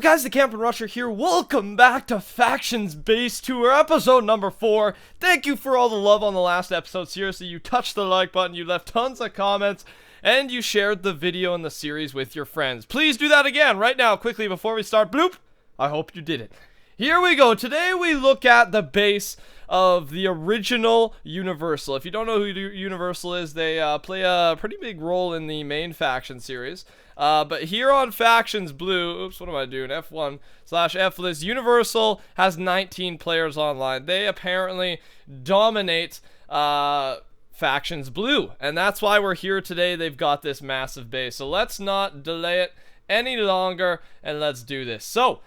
guys, TheCampingRusher here. Welcome back to Factions Base Tour, episode number 4. Thank you for all the love on the last episode. Seriously, you touched the like button, you left tons of comments, and you shared the video and the series with your friends. Please do that again right now, quickly, before we start. Bloop! I hope you did it. Here we go. Today we look at the base of the original Universal. If you don't know who Universal is, they play a pretty big role in the main faction series. But here on Factions Blue, oops, what am I doing? F1/F-list. Universal has 19 players online. They apparently dominate Factions Blue, and that's why we're here today. They've got this massive base. So let's not delay it any longer, and let's do this. So,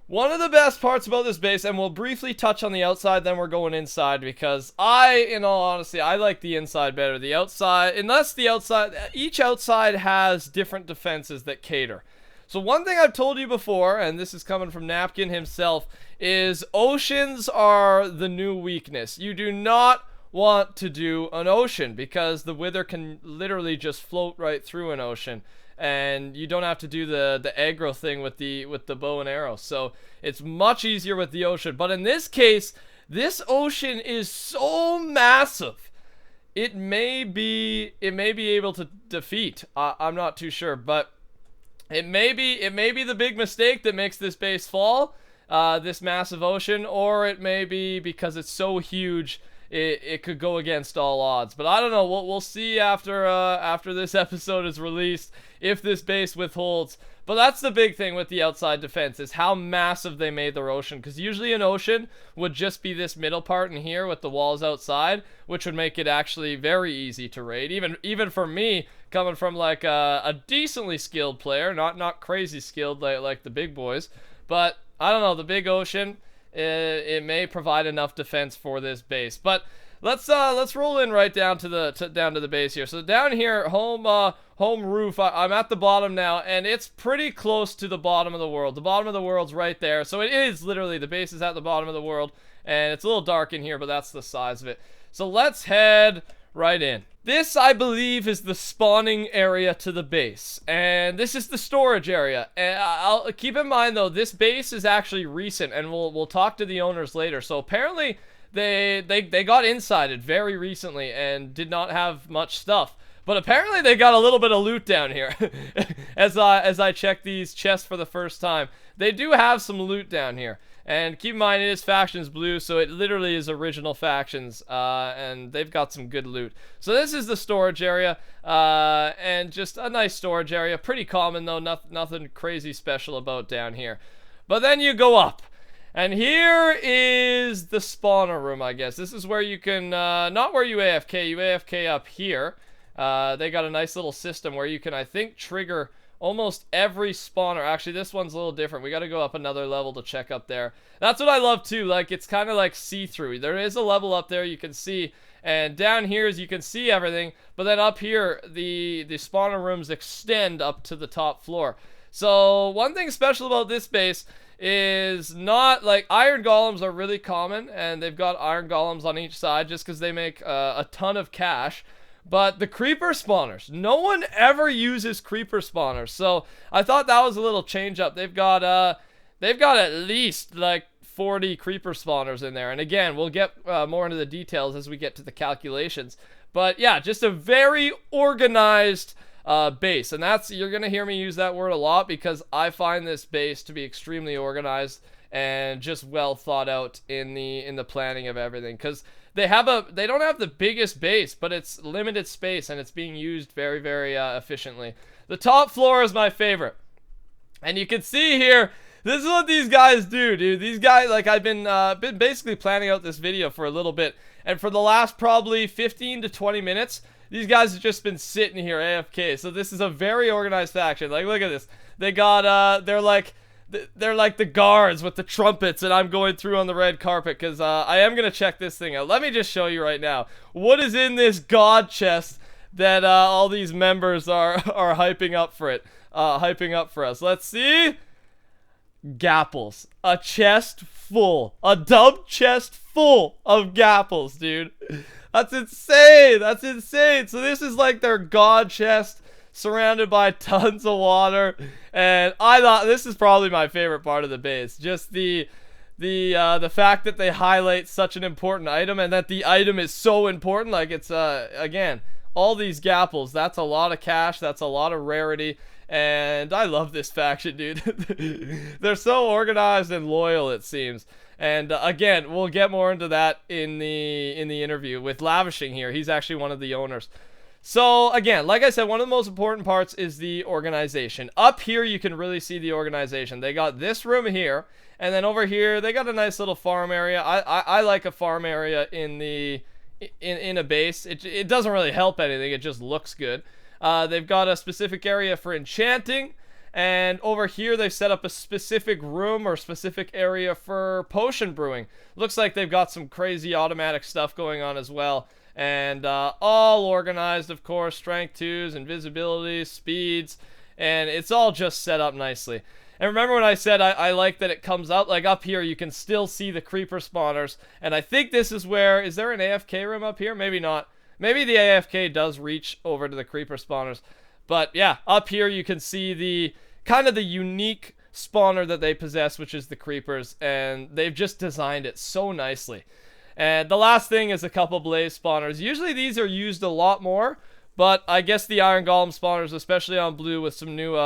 one of the best parts about this base, and we'll briefly touch on the outside, then we're going inside, because in all honesty, I like the inside better. The outside, each outside has different defenses that cater. So one thing I've told you before, and this is coming from Napkin himself, is oceans are the new weakness. You do not want to do an ocean, because the wither can literally just float right through an ocean. And you don't have to do the aggro thing with the bow and arrow, so it's much easier with the ocean. But in this case, this ocean is so massive, it may be able to defeat. I'm not too sure, but it may be the big mistake that makes this base fall, this massive ocean, or it may be because it's so huge. It could go against all odds, but I don't know. We'll see after this episode is released if this base withholds. But that's the big thing with the outside defense, is how massive they made their ocean. Because usually an ocean would just be this middle part in here with the walls outside, which would make it actually very easy to raid. Even for me, coming from like a decently skilled player, not crazy skilled like the big boys, but I don't know, the big ocean. It may provide enough defense for this base, but let's roll in right down to the base here. So down here, home roof. I'm at the bottom now, and it's pretty close to the bottom of the world. The bottom of the world's right there, so it is literally, the base is at the bottom of the world, and it's a little dark in here, but that's the size of it. So let's head right in. This, I believe, is the spawning area to the base, and this is the storage area. And I'll keep in mind though, this base is actually recent, and we'll talk to the owners later. So apparently they got insided very recently and did not have much stuff, but apparently they got a little bit of loot down here. as I check these chests for the first time, they do have some loot down here. And keep in mind, it is Factions Blue, so it literally is original Factions, and they've got some good loot. So this is the storage area, and just a nice storage area. Pretty common though, nothing crazy special about down here. But then you go up, and here is the spawner room, I guess. This is where you can, not where you AFK up here. They got a nice little system where you can, I think, trigger almost every spawner. Actually, this one's a little different. We got to go up another level to check up there. That's what I love too. Like, it's kind of like see-through. There is a level up there you can see, and down here is you can see everything. But then up here, the spawner rooms extend up to the top floor. So one thing special about this base is, not like, iron golems are really common, and they've got iron golems on each side just because they make a ton of cash. But the creeper spawners, no one ever uses creeper spawners, so I thought that was a little change up. They've got at least like 40 creeper spawners in there, and again, we'll get more into the details as we get to the calculations. But yeah, just a very organized base, and you're gonna hear me use that word a lot, because I find this base to be extremely organized and just well thought out in the planning of everything. Because they don't have the biggest base, but it's limited space, and it's being used very, very efficiently. The top floor is my favorite, and you can see here, this is what these guys do, dude. These guys, like, I've been basically planning out this video for a little bit, and for the last probably 15 to 20 minutes, these guys have just been sitting here AFK. So this is a very organized faction. Like, look at this. They got they're like the guards with the trumpets, and I'm going through on the red carpet because I am going to check this thing out. Let me just show you right now what is in this god chest that all these members are hyping up for it. Hyping up for us. Let's see. Gapples. A chest full. A dub chest full of gapples, dude. That's insane. That's insane. So this is like their god chest. surrounded by tons of water. And I thought this is probably my favorite part of the base. Just the fact that they highlight such an important item, and that the item is so important. Like, it's again, all these gapples, that's a lot of cash, that's a lot of rarity. And I love this faction, dude. They're so organized and loyal, it seems. And again, we'll get more into that in the interview with Lavishing here. He's actually one of the owners. So again, like I said, one of the most important parts is the organization. Up here, you can really see the organization. They got this room here, and then over here, they got a nice little farm area. I like a farm area in a base. It doesn't really help anything. It just looks good. They've got a specific area for enchanting, and over here they've set up a specific room or specific area for potion brewing. Looks like they've got some crazy automatic stuff going on as well, and all organized, of course. Strength 2s, invisibility, speeds, and it's all just set up nicely. And remember when I said I like that it comes out, like up here you can still see the creeper spawners, and I think this is where, is there an AFK room up here? Maybe not. Maybe the AFK does reach over to the creeper spawners. But yeah, up here you can see the kind of the unique spawner that they possess, which is the creepers. And they've just designed it so nicely. And the last thing is a couple blaze spawners. Usually these are used a lot more, but I guess the iron golem spawners, especially on blue with some new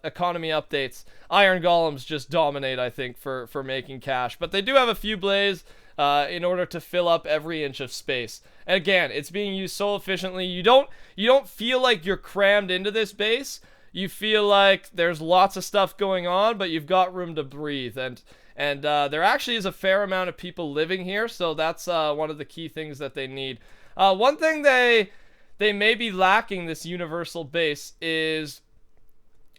economy updates, iron golems just dominate, I think, for making cash. But they do have a few blaze in order to fill up every inch of space. And again, it's being used so efficiently. You don't feel like you're crammed into this base. You feel like there's lots of stuff going on, but you've got room to breathe. And there actually is a fair amount of people living here, so that's one of the key things that they need. One thing they may be lacking, this universal base, is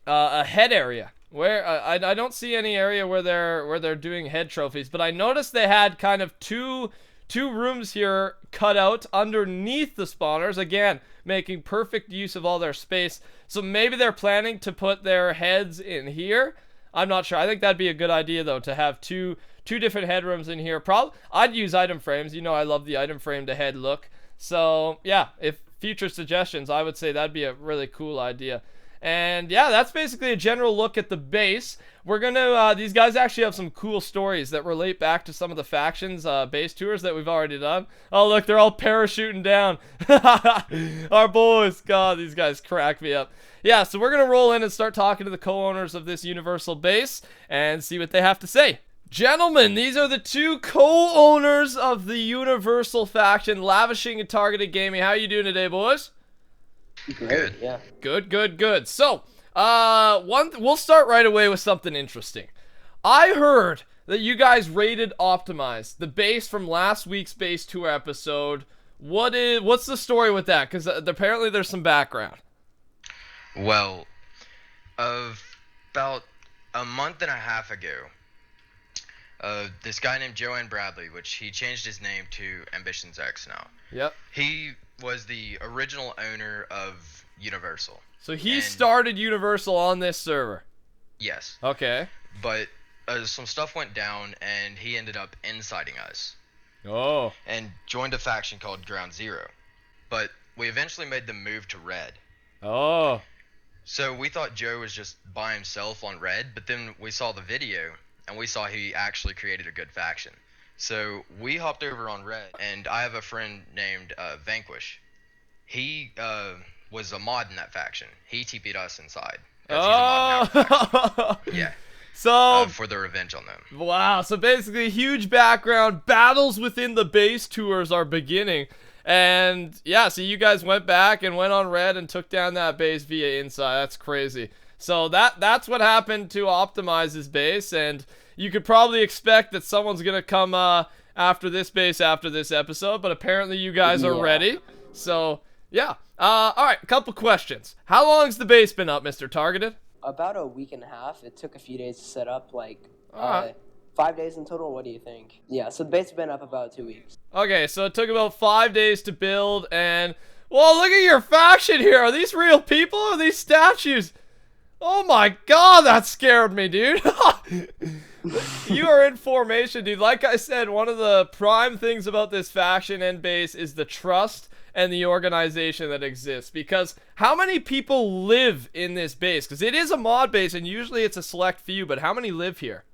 a head area. Where I don't see any area where they're doing head trophies, but I noticed they had kind of two rooms here cut out underneath the spawners, again making perfect use of all their space. So maybe they're planning to put their heads in here. I'm not sure. I think that'd be a good idea though, to have two different head rooms in here. I'd use item frames. You know, I love the item frame to head look. So yeah, if future suggestions, I would say that'd be a really cool idea. And yeah, that's basically a general look at the base. We're gonna, these guys actually have some cool stories that relate back to some of the factions, base tours that we've already done. Oh look, they're all parachuting down. Our boys, God, these guys crack me up. Yeah, so we're gonna roll in and start talking to the co-owners of this universal base and see what they have to say. Gentlemen, these are the two co-owners of the universal faction, Lavishing and Targeted Gaming. How you doing today, boys? Good. Yeah. Good. So, we'll start right away with something interesting. I heard that you guys rated Optimized, the base from last week's base tour episode. What's the story with that? Because apparently there's some background. Well, about a month and a half ago, this guy named Joanne Bradley, which he changed his name to Ambitions X now. Yep. He was the original owner of Universal. So he started Universal on this server? Yes. Okay. But some stuff went down, and he ended up inciting us. Oh. And joined a faction called Ground Zero. But we eventually made the move to Red. Oh. So we thought Joe was just by himself on Red, but then we saw the video, and we saw he actually created a good faction. So we hopped over on Red, and I have a friend named Vanquish. He was a mod in that faction. He TP'd us inside. Oh! Yeah. So for the revenge on them. Wow. So basically, huge background. Battles within the base tours are beginning. And yeah, so you guys went back and went on Red and took down that base via inside. That's crazy. So that's what happened to Optimize's base, and you could probably expect that someone's gonna come after this base after this episode, but apparently you guys are ready. So yeah. All right, a couple questions. How long's the base been up, Mr. Targeted? About a week and a half. It took a few days to set up, like 5 days in total. What do you think? Yeah, so the base has been up about 2 weeks. Okay, so it took about 5 days to build, and well, look at your faction here. Are these real people or are these statues? Oh my god, that scared me, dude. You are in formation, dude. Like I said, one of the prime things about this faction and base is the trust and the organization that exists. Because how many people live in this base? Because it is a mod base, and usually it's a select few, but how many live here?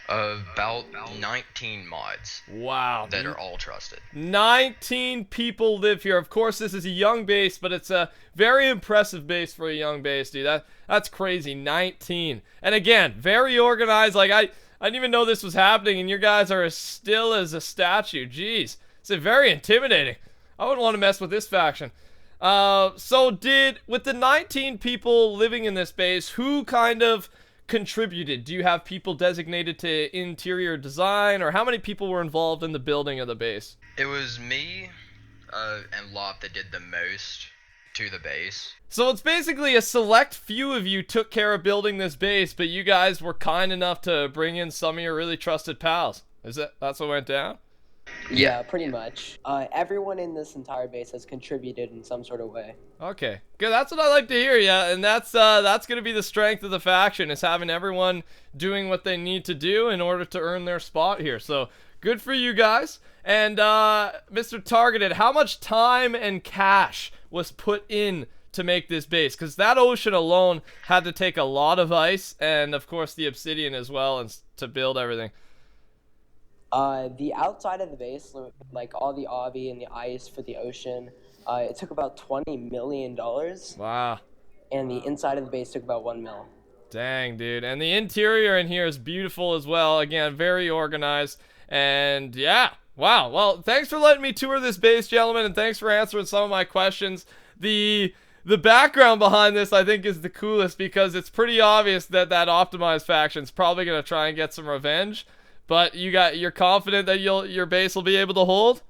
About 19 mods. Wow. That are all trusted. 19 people live here. Of course, this is a young base, but it's a very impressive base for a young base, dude. That's crazy. 19. And again, very organized. Like, I didn't even know this was happening, and your guys are as still as a statue. Jeez. It's very intimidating. I wouldn't want to mess with this faction. So with the 19 people living in this base, who kind of contributed? Do you have people designated to interior design, or how many people were involved in the building of the base? It was me and Lop that did the most to the base. So it's basically a select few of you took care of building this base, but you guys were kind enough to bring in some of your really trusted pals. That's what went down? Yeah, pretty much. Everyone in this entire base has contributed in some sort of way. Okay, good. That's what I like to hear, yeah. And that's going to be the strength of the faction, is having everyone doing what they need to do in order to earn their spot here. So good for you guys. And Mr. Targeted, how much time and cash was put in to make this base? Because that ocean alone had to take a lot of ice, and of course the obsidian as well, and to build everything. The outside of the base, like all the obby and the ice for the ocean, it took about $20 million. Wow. And the inside of the base took about 1 mil. Dang, dude. And the interior in here is beautiful as well. Again, very organized. And yeah, wow. Well, thanks for letting me tour this base, gentlemen, and thanks for answering some of my questions. The background behind this, I think, is the coolest, because it's pretty obvious that optimized faction's probably going to try and get some revenge. But you're confident that your base will be able to hold?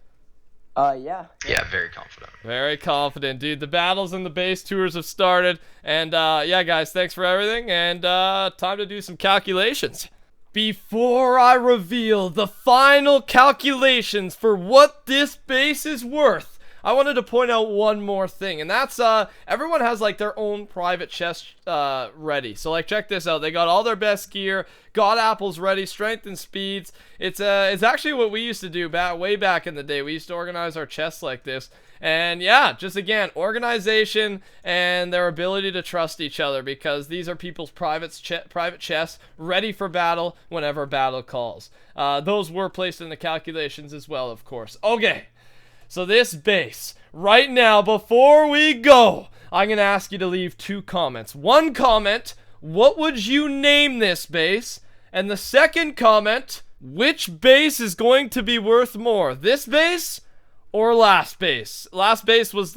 Yeah. Yeah, very confident. Very confident, dude. The battles and the base tours have started. And yeah, guys, thanks for everything. And time to do some calculations. Before I reveal the final calculations for what this base is worth, I wanted to point out one more thing, and that's everyone has like their own private chest ready. So like, check this out. They got all their best gear, god apples ready, strength and speeds. It's actually what we used to do way back in the day. We used to organize our chests like this. And yeah, just again, organization and their ability to trust each other, because these are people's private chests ready for battle whenever battle calls. Those were placed in the calculations as well, of course. Okay. So this base, right now, before we go, I'm going to ask you to leave 2 comments. One comment, what would you name this base? And the second comment, which base is going to be worth more? This base or last base? Last base was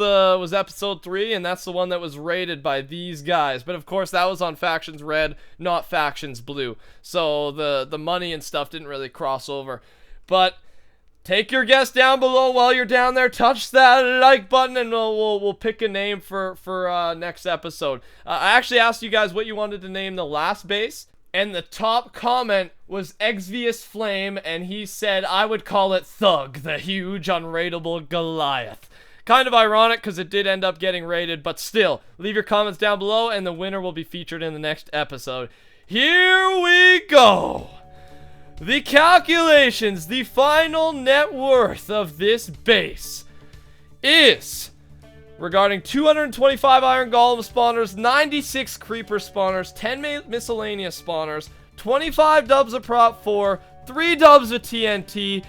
episode 3, and that's the one that was rated by these guys. But of course, that was on Factions Red, not Factions Blue. So the money and stuff didn't really cross over. But take your guess down below while you're down there. Touch that like button, and we'll pick a name for next episode. I actually asked you guys what you wanted to name the last base, and the top comment was Exvius Flame, and he said I would call it Thug, the huge unrateable Goliath. Kind of ironic, because it did end up getting rated, but still, leave your comments down below, and the winner will be featured in the next episode. Here we go! The calculations, the final net worth of this base is regarding 225 iron golem spawners, 96 creeper spawners, 10 miscellaneous spawners, 25 dubs of prop 4, 3 dubs of TNT,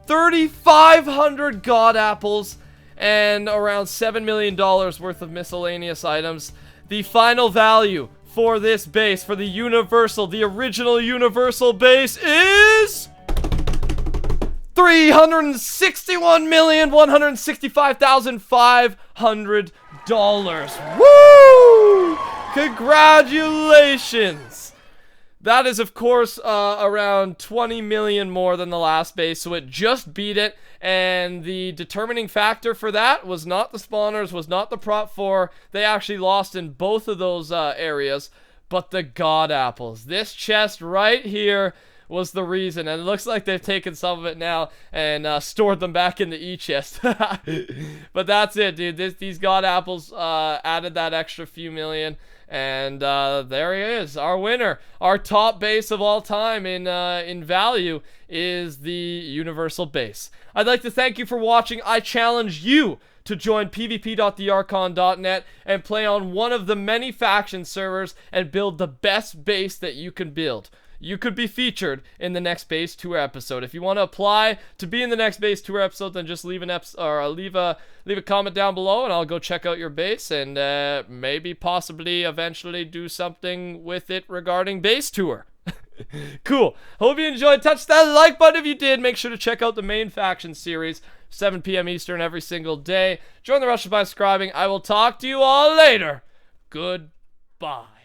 3,500 god apples, and around $7 million worth of miscellaneous items. The final value for this base, for the original universal base, is $361,165,500. Woo! Congratulations! That is, of course, around 20 million more than the last base, so it just beat it. And the determining factor for that was not the spawners, was not the prop 4. They actually lost in both of those areas, but the god apples. This chest right here was the reason, and it looks like they've taken some of it now and stored them back in the e-chest. But that's it, dude. These god apples added that extra few million, And there he is, our winner. Our top base of all time in value is the universal base. I'd like to thank you for watching. I challenge you to join pvp.thearchon.net and play on one of the many faction servers and build the best base that you can build. You could be featured in the next base tour episode. If you want to apply to be in the next base tour episode, then just leave a comment down below, and I'll go check out your base and maybe possibly eventually do something with it regarding base tour. Cool. Hope you enjoyed. Touch that like button if you did. Make sure to check out the main faction series, 7 p.m. Eastern every single day. Join the Rushers by subscribing. I will talk to you all later. Goodbye.